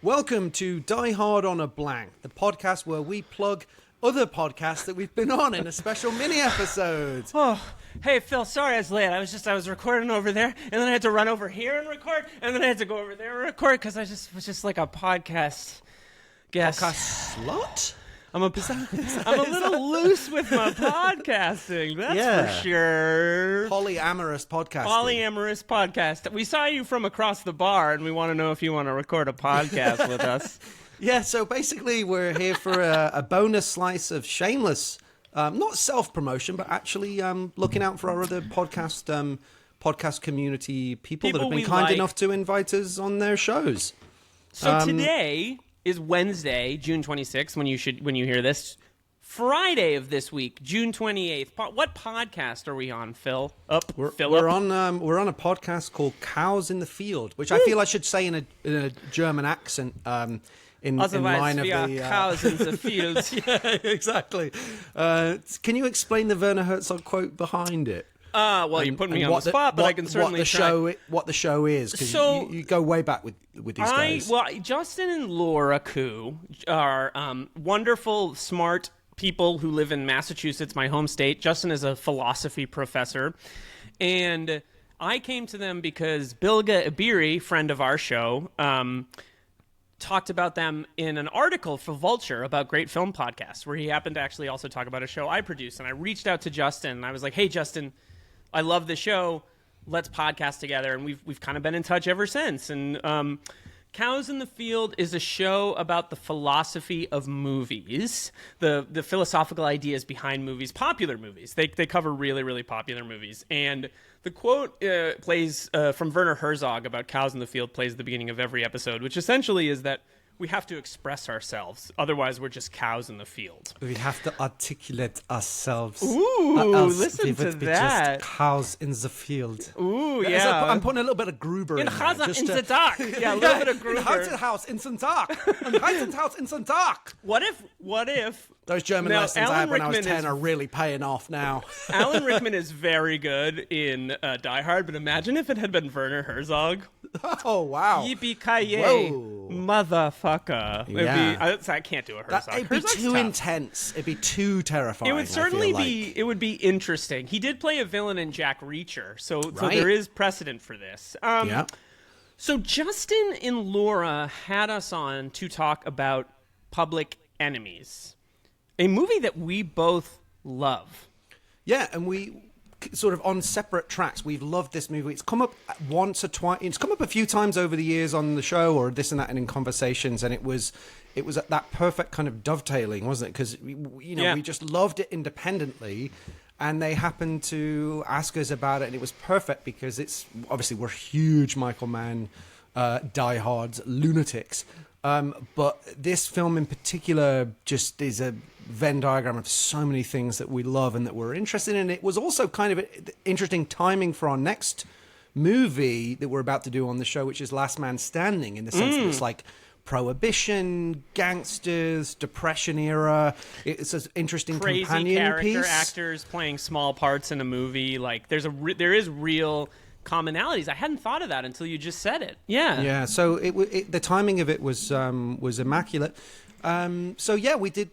Welcome to Die Hard on a Blank, the podcast where we plug other podcasts that we've been on in a special mini episode. Oh, hey Phil, sorry I was late. I was recording over there, and then I had to run over here and record, and then I had to go over there and record because I was just like a podcast guest. Podcast slut? I'm a little loose with my podcasting. That's for sure. Polyamorous podcasting. Polyamorous podcast. We saw you from across the bar, and we want to know if you want to record a podcast with us. Yeah, so basically we're here for a bonus slice of shameless, not self-promotion, but actually looking out for our other podcast community people that have been kind enough to invite us on their shows. So today is Wednesday, June 26th, when you hear this. Friday of this week, June 28th. What podcast are we on, Phil? We're on a podcast called Cows in the Field, which I feel I should say in a German accent. In line of the cows in the fields. Yeah, exactly. Can you explain the Werner Herzog quote behind it? Well, you're putting me on the spot, but I can certainly try. What the show is, because you go way back with these guys. Well, Justin and Laura Koo are wonderful, smart people who live in Massachusetts, my home state. Justin is a philosophy professor, and I came to them because Bilge Ebiri, friend of our show, talked about them in an article for Vulture about great film podcasts, where he happened to actually also talk about a show I produce. And I reached out to Justin, and I was like, "Hey, Justin, I love the show. Let's podcast together." And we've kind of been in touch ever since. And Cows in the Field is a show about the philosophy of movies, the philosophical ideas behind movies, popular movies. They cover really, really popular movies. And the quote plays from Werner Herzog about Cows in the Field plays at the beginning of every episode, which essentially is that we have to express ourselves. Otherwise, we're just cows in the field. We have to articulate ourselves. Ooh, listen to be that. Just cows in the field. Ooh, yeah. I'm putting a little bit of Gruber in there. In the dark. Yeah, a little bit of Gruber. In Heisenhaus in the dark. In Heisenhaus in the dark. What if... Those German lessons I had when I was 10 are really paying off now. Alan Rickman is very good in Die Hard, but imagine if it had been Werner Herzog. Oh, wow. Yippee-ki-yay, motherfucker. Yeah. I can't do a Herzog. It'd be too intense. It'd be too terrifying. It would certainly be. It would be interesting. He did play a villain in Jack Reacher, so Right. there is precedent for this. Yeah. So Justin and Laura had us on to talk about Public Enemies, a movie that we both love. Yeah, and we sort of on separate tracks. We've loved this movie. It's come up once or twice. It's come up a few times over the years on the show or this and that and in conversations, and it was at that perfect kind of dovetailing, wasn't it? Because we just loved it independently, and they happened to ask us about it, and it was perfect because it's obviously we're huge Michael Mann diehards, lunatics. But this film in particular just is a Venn diagram of so many things that we love and that we're interested in. It was also kind of interesting timing for our next movie that we're about to do on the show, which is Last Man Standing, in the sense that it's like Prohibition, gangsters, Depression era. It's an interesting crazy companion character piece. actors playing small parts in a movie. Like there is real commonalities. I hadn't thought of that until you just said it. Yeah. So the timing of it was immaculate. So yeah, we did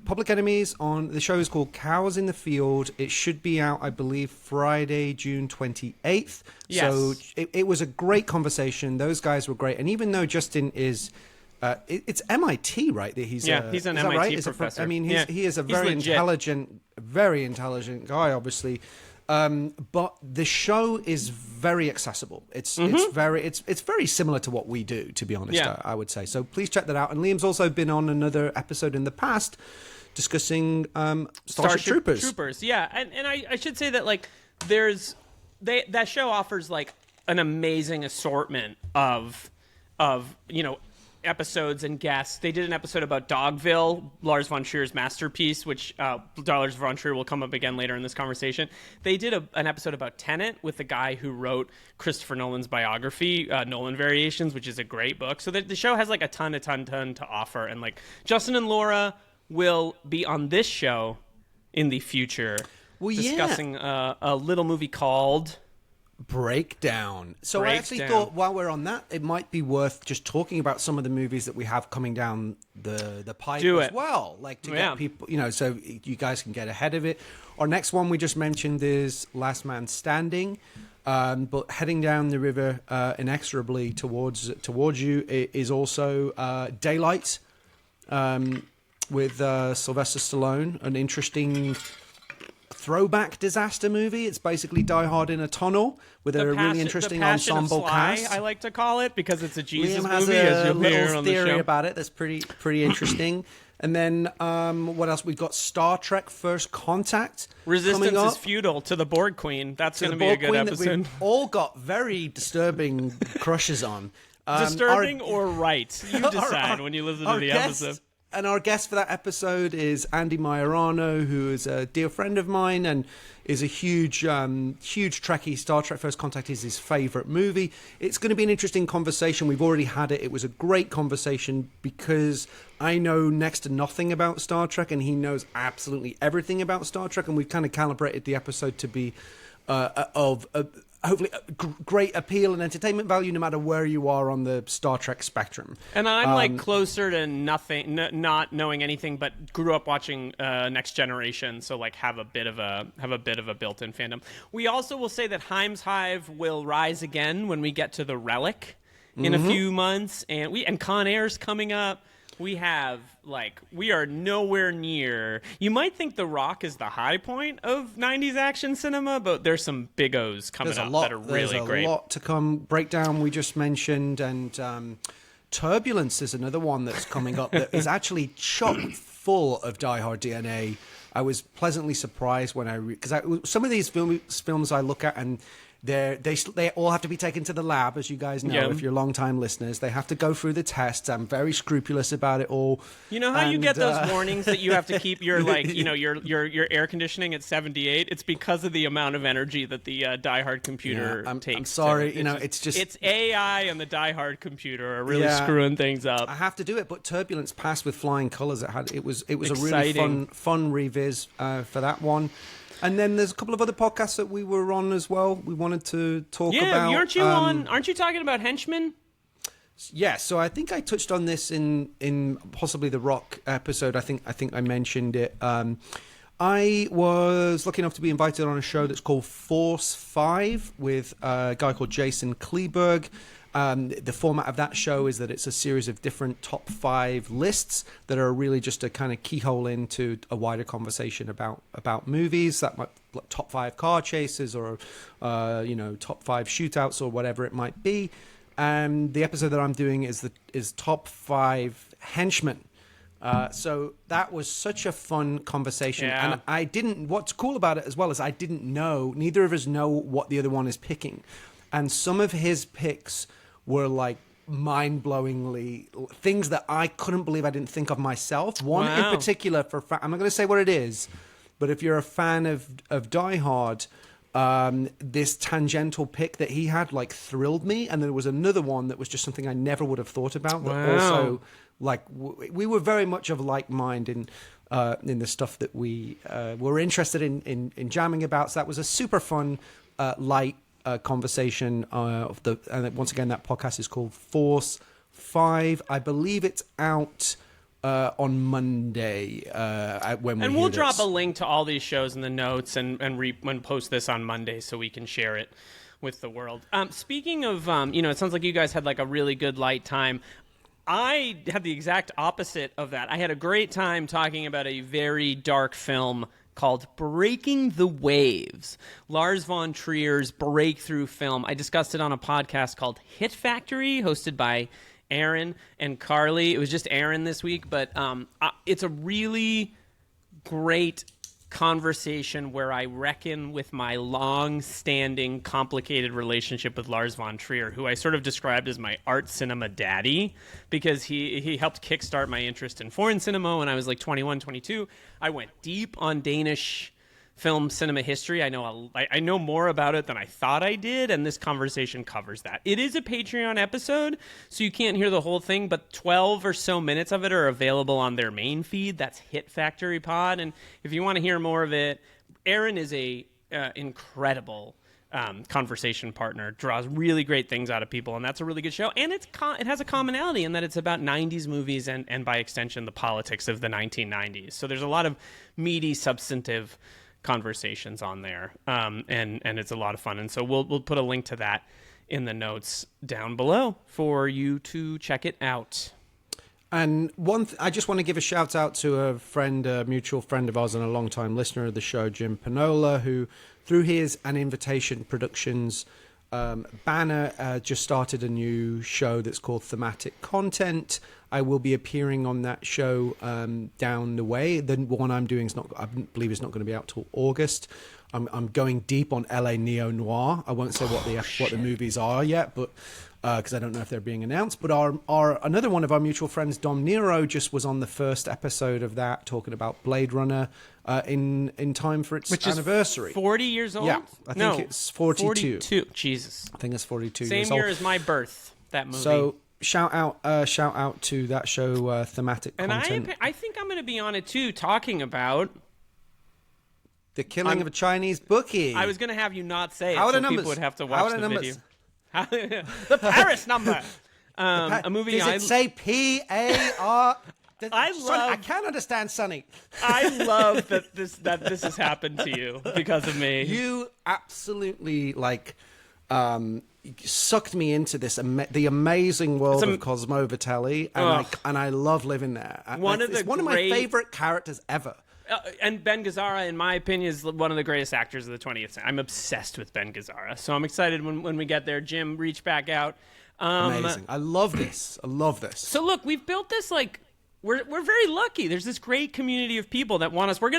Public Enemies on the show is called Cows in the Field. It should be out, I believe, Friday, June 28th. Yes. So it was a great conversation. Those guys were great, and even though Justin is. It's MIT, right? He's an MIT right? professor. I mean, he is a very intelligent guy, obviously. But the show is very accessible. It's very similar to what we do, to be honest. Yeah. I would say. So please check that out. And Liam's also been on another episode in the past discussing Starship Troopers. Yeah, and I should say that like that show offers like an amazing assortment of episodes and guests. They did an episode about Dogville, Lars von Trier's masterpiece, which Lars von Trier will come up again later in this conversation. They did an episode about Tenet with the guy who wrote Christopher Nolan's biography, Nolan Variations, which is a great book. So the show has like a ton to offer. And like Justin and Laura will be on this show in the future discussing a little movie called Breakdown. So I actually thought while we're on that, it might be worth just talking about some of the movies that we have coming down the pipe as well. Like to get people, so you guys can get ahead of it. Our next one we just mentioned is Last Man Standing. But heading down the river inexorably towards you is also Daylight with Sylvester Stallone, an interesting throwback disaster movie. It's basically Die Hard in a tunnel with a really interesting ensemble cast. I like to call it because it's a Jesus Liam has movie. a little theory about it that's pretty interesting. And then what else? We've got Star Trek First Contact. Resistance is futile to the Borg Queen. That's going to be a good episode. That we've all got very disturbing crushes on. Disturbing or right? You decide when you listen to the episode. And our guest for that episode is Andy Majorano, who is a dear friend of mine and is a huge Trekkie. Star Trek First Contact is his favourite movie. It's going to be an interesting conversation. We've already had it. It was a great conversation because I know next to nothing about Star Trek and he knows absolutely everything about Star Trek, and we've kind of calibrated the episode to be hopefully great appeal and entertainment value no matter where you are on the Star Trek spectrum. And I'm closer to nothing, not knowing anything, but grew up watching Next Generation, so have a bit of a built-in fandom. We also will say that Heim's Hive will rise again when we get to the Relic in a few months, and Con Air's coming up. We are nowhere near. You might think The Rock is the high point of 90s action cinema, but there's some big O's coming up that are really great. There's a lot to come. Breakdown we just mentioned, and Turbulence is another one that's coming up that is actually chock full of Die Hard DNA. I was pleasantly surprised when because some of these films I look at and they all have to be taken to the lab, as you guys know. If you're long-time listeners, they have to go through the tests. I'm very scrupulous about it all. You know how you get those warnings that you have to keep your your air conditioning at 78? It's because of the amount of energy that the Die Hard computer takes. I'm sorry, it's AI and the Die Hard computer are really screwing things up. I have to do it, but Turbulence passed with flying colors. It was a really fun reviz for that one. And then there's a couple of other podcasts that we were on as well. We wanted to talk about. Yeah, aren't you talking about Henchmen? Yeah, so I think I touched on this in possibly the Rock episode. I think I mentioned it. I was lucky enough to be invited on a show that's called Force 5 with a guy called Jason Kleberg. The format of that show is that it's a series of different top 5 lists that are really just a kind of keyhole into a wider conversation about movies. That might top 5 car chases or top 5 shootouts or whatever it might be. And the episode that I'm doing is top 5 henchmen. So that was such a fun conversation. Yeah. And what's cool about it as well is I didn't know, neither of us know what the other one is picking. And some of his picks were mind-blowingly things that I couldn't believe I didn't think of myself. One in particular, I'm not going to say what it is, but if you're a fan of Die Hard, this tangential pick that he had thrilled me. And there was another one that was just something I never would have thought about. That also, we were very much of like mind in the stuff that we were interested in jamming about. So that was a super fun, light conversation and once again that podcast is called Force 5. I believe it's out on Monday and we'll drop a link to all these shows in the notes and post this on Monday so we can share it with the world. Speaking of it sounds like you guys had a really good light time. I had the exact opposite of that. I had a great time talking about a very dark film called Breaking the Waves, Lars von Trier's breakthrough film. I discussed it on a podcast called Hit Factory, hosted by Aaron and Carly. It was just Aaron this week, but it's a really great conversation where I reckon with my long-standing, complicated relationship with Lars von Trier, who I sort of described as my art cinema daddy, because he helped kickstart my interest in foreign cinema when I was 21, 22. I went deep on Danish film cinema history. I know more about it than I thought I did, and this conversation covers that. It is a Patreon episode, so you can't hear the whole thing, but 12 or so minutes of it are available on their main feed. That's Hit Factory Pod, and if you want to hear more of it, Aaron is a incredible conversation partner, draws really great things out of people, and that's a really good show. And it has a commonality in that it's about 90s movies and by extension the politics of the 1990s. So there's a lot of meaty, substantive conversations on there, and it's a lot of fun. And so we'll put a link to that in the notes down below for you to check it out. And I just want to give a shout out to a friend, a mutual friend of ours and a long-time listener of the show, Jim Panola, who through his An Invitation Productions banner just started a new show that's called Thematic Content. I will be appearing on that show down the way. The one I'm doing I believe it's not going to be out till August. I'm going deep on LA Neo Noir. I won't say what the movies are yet, but because I don't know if they're being announced. But our another one of our mutual friends, Dom Nero, just was on the first episode of that, talking about Blade Runner in time for its anniversary. 40 years old? Yeah, I think it's 42. 42. Jesus. I think it's 42 Same years old. year as my birth, that movie. So shout out to that show, Thematic Content. And I think I'm going to be on it too, talking about the killing of a Chinese bookie. I was going to have you not say it, How are so the numbers? people would have to How watch are the the video. The Paris number. A movie Does it say P-A-R? I can't understand, Sonny. I love that this has happened to you because of me. You absolutely sucked me into this the amazing world of Cosmo Vitelli, and I love living there. One of my favorite characters ever. And Ben Gazzara, in my opinion, is one of the greatest actors of the 20th century. I'm obsessed with Ben Gazzara, so I'm excited when we get there. Jim, reach back out. Amazing. I love this. So look, we've built this we're very lucky. There's this great community of people that want us. We're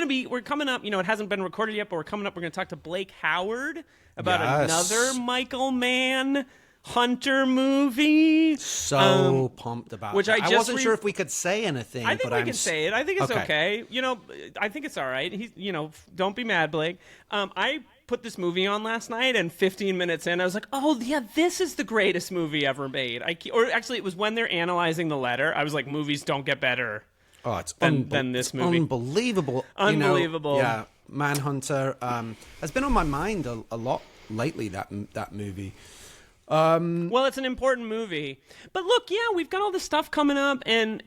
coming up. It hasn't been recorded yet, but we're coming up. We're going to talk to Blake Howard about another Michael Mann Hunter movie. So pumped about which that. I wasn't sure if we could say anything. I think we can say it. I think it's okay. I think it's all right. Don't be mad, Blake. I put this movie on last night, and 15 minutes in, I was like, oh, yeah, this is the greatest movie ever made. Or actually, it was when they're analyzing the letter. I was like, movies don't get better than this movie. Unbelievable. Unbelievable. Yeah, Manhunter has been on my mind a lot lately, that movie. Well, it's an important movie. But look, yeah, we've got all this stuff coming up, and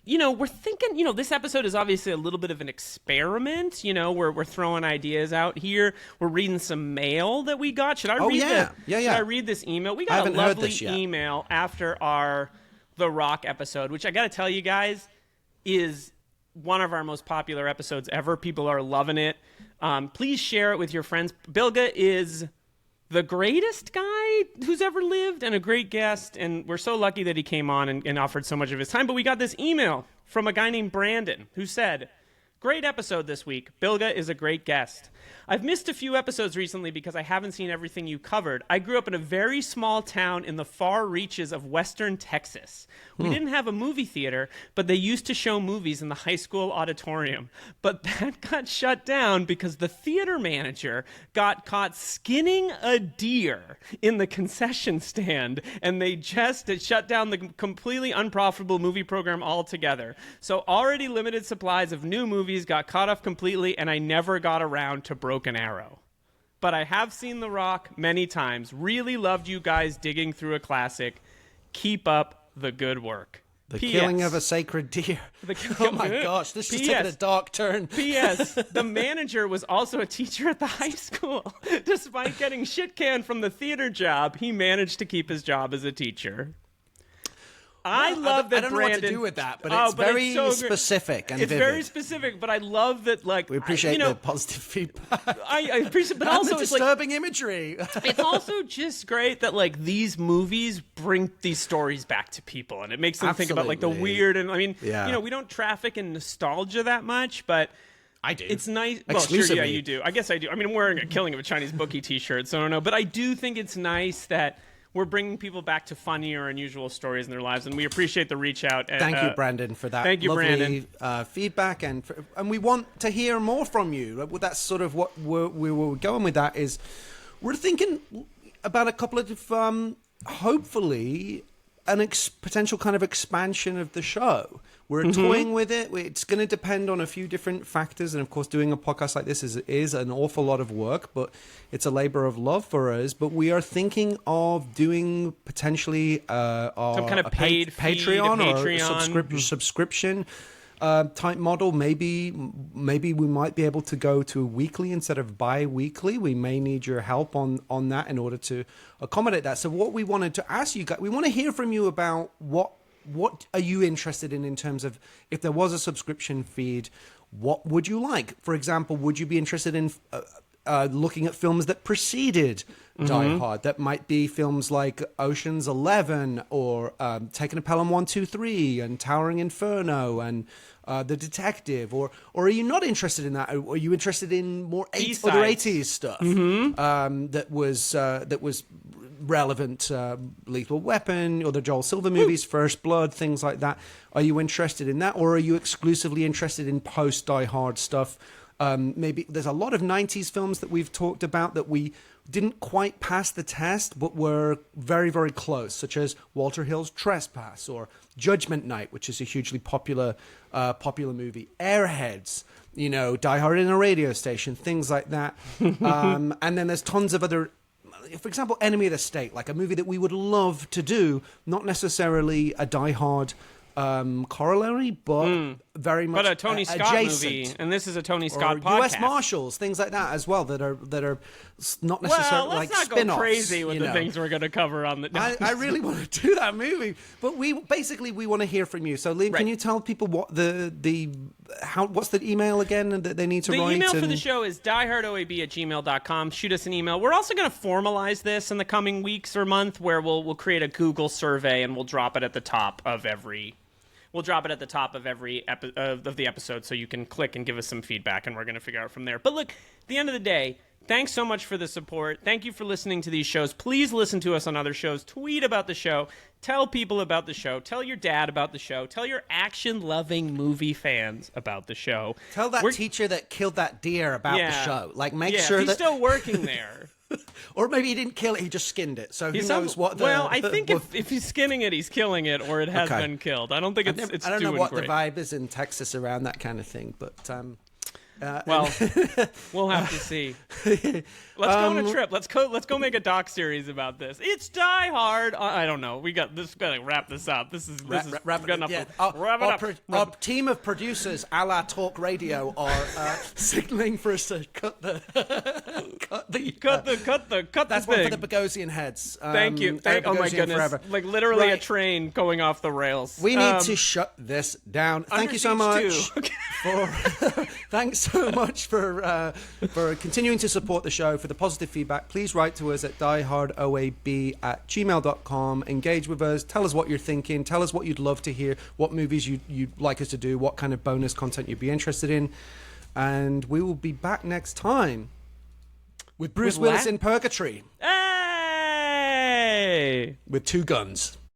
we're thinking, this episode is obviously a little bit of an experiment. We're throwing ideas out here. We're reading some mail that we got. Should I read Should I read this email? We got a lovely email after our The Rock episode, which I got to tell you guys is one of our most popular episodes ever. People are loving it. Please share it with your friends. Bilge is the greatest guy who's ever lived and a great guest, and we're so lucky that he came on and offered so much of his time. But we got this email from a guy named Brandon who said, great episode this week. Bilge is a great guest. I've missed a few episodes recently because I haven't seen everything you covered. I grew up in a very small town in the far reaches of western Texas. We didn't have a movie theater, but they used to show movies in the high school auditorium. But that got shut down because the theater manager got caught skinning a deer in the concession stand, and they just shut down the completely unprofitable movie program altogether. So already limited supplies of new movies got cut off completely, and I never got around to Broken Arrow. But I have seen The Rock many times. Really loved you guys digging through a classic. Keep up the good work. The killing of a sacred deer. Oh my gosh, this is taking a dark turn. P.S. The manager was also a teacher at the high school. Despite getting shit canned from the theater job, he managed to keep his job as a teacher. I love that Brandon... I don't know what to do with that, but it's very specific and It's vivid. very specific, but I love that, we appreciate the positive feedback. I appreciate, but and also the disturbing imagery. It's also just great that these movies bring these stories back to people, and it makes them think about the weird. And we don't traffic in nostalgia that much, but I do. It's nice. Well, sure, yeah, you do. I guess I do. I mean, I'm wearing a Killing of a Chinese Bookie T-shirt, so I don't know, but I do think it's nice that we're bringing people back to funny or unusual stories in their lives, and we appreciate the reach out. Thank you, Brandon, for that thank you, lovely feedback, and we want to hear more from you. That's sort of what we were going with. That is, we're thinking about a couple of hopefully potential kind of expansion of the show. We're toying with it. It's going to depend on a few different factors, and of course, doing a podcast like this is an awful lot of work, but it's a labor of love for us. But we are thinking of doing potentially some kind of paid feed, Patreon or Patreon. subscription type model. Maybe we might be able to go to weekly instead of bi-weekly. We may need your help on that in order to accommodate that. So what we wanted to ask you guys, we want to hear from you about what are you interested in terms of, if there was a subscription feed, what would you like? For example, would you be interested in looking at films that preceded Die Hard? That might be films like Ocean's 11 or Taking a Pelham 1, 2, 3 and Towering Inferno and The Detective, or are you not interested in that? Are you interested in more other 80s stuff that was relevant? Lethal Weapon or the Joel Silver movies, First Blood, things like that. Are you interested in that, or are you exclusively interested in post Die Hard stuff? Maybe there's a lot of 90s films that we've talked about that we didn't quite pass the test, but were very, very close, such as Walter Hill's Trespass or Judgment Night, which is a hugely popular movie. Airheads, Die Hard in a Radio Station, things like that. And then there's tons of other, for example, Enemy of the State, like a movie that we would love to do, not necessarily a Die Hard corollary, but very much a Tony Scott adjacent. movie, and this is a Tony Scott or podcast. U.S. Marshals, things like that as well, that are not necessarily let's like not spin-offs. go crazy with the things we're going to cover on the. I really want to do that movie, but we want to hear from you. So, Liam, can you tell people what what's the email again that they need to write? The email for the show is diehardoab@gmail.com. Shoot us an email. We're also going to formalize this in the coming weeks or month, where we'll create a Google survey and we'll drop it at the top of every. We'll drop it at the top of every of the episode, so you can click and give us some feedback, and we're going to figure out from there. But look, at the end of the day, thanks so much for the support. Thank you for listening to these shows. Please listen to us on other shows. Tweet about the show. Tell people about the show. Tell your dad about the show. Tell your action-loving movie fans about the show. Tell that teacher that killed that deer about the show. Like, make sure he's that still working there. Or maybe he didn't kill it, he just skinned it. So who knows what the... Well, I think if he's skinning it, he's killing it, or it has been killed. I don't think it's I don't know what great. the vibe is in Texas around that kind of thing, but... well, we'll have to see. Let's go on a trip. Let's go make a doc series about this. It's Die Hard. I don't know. We got to wrap this up. This is wrap good enough. Yeah. Wrap it up. Our team of producers, a la Talk Radio, are signaling for us to cut the That's thing. one for the Bogosian heads. Thank you. Oh my goodness! Forever. Like literally a train going off the rails. We need to shut this down. Thank you so much. Thanks so much for continuing to support the show. For the positive feedback, please write to us at diehardoab@gmail.com. Engage with us. Tell us what you're thinking. Tell us what you'd love to hear. What movies you'd like us to do. What kind of bonus content you'd be interested in. And we will be back next time with Bruce Willis in Purgatory. Hey! With two guns.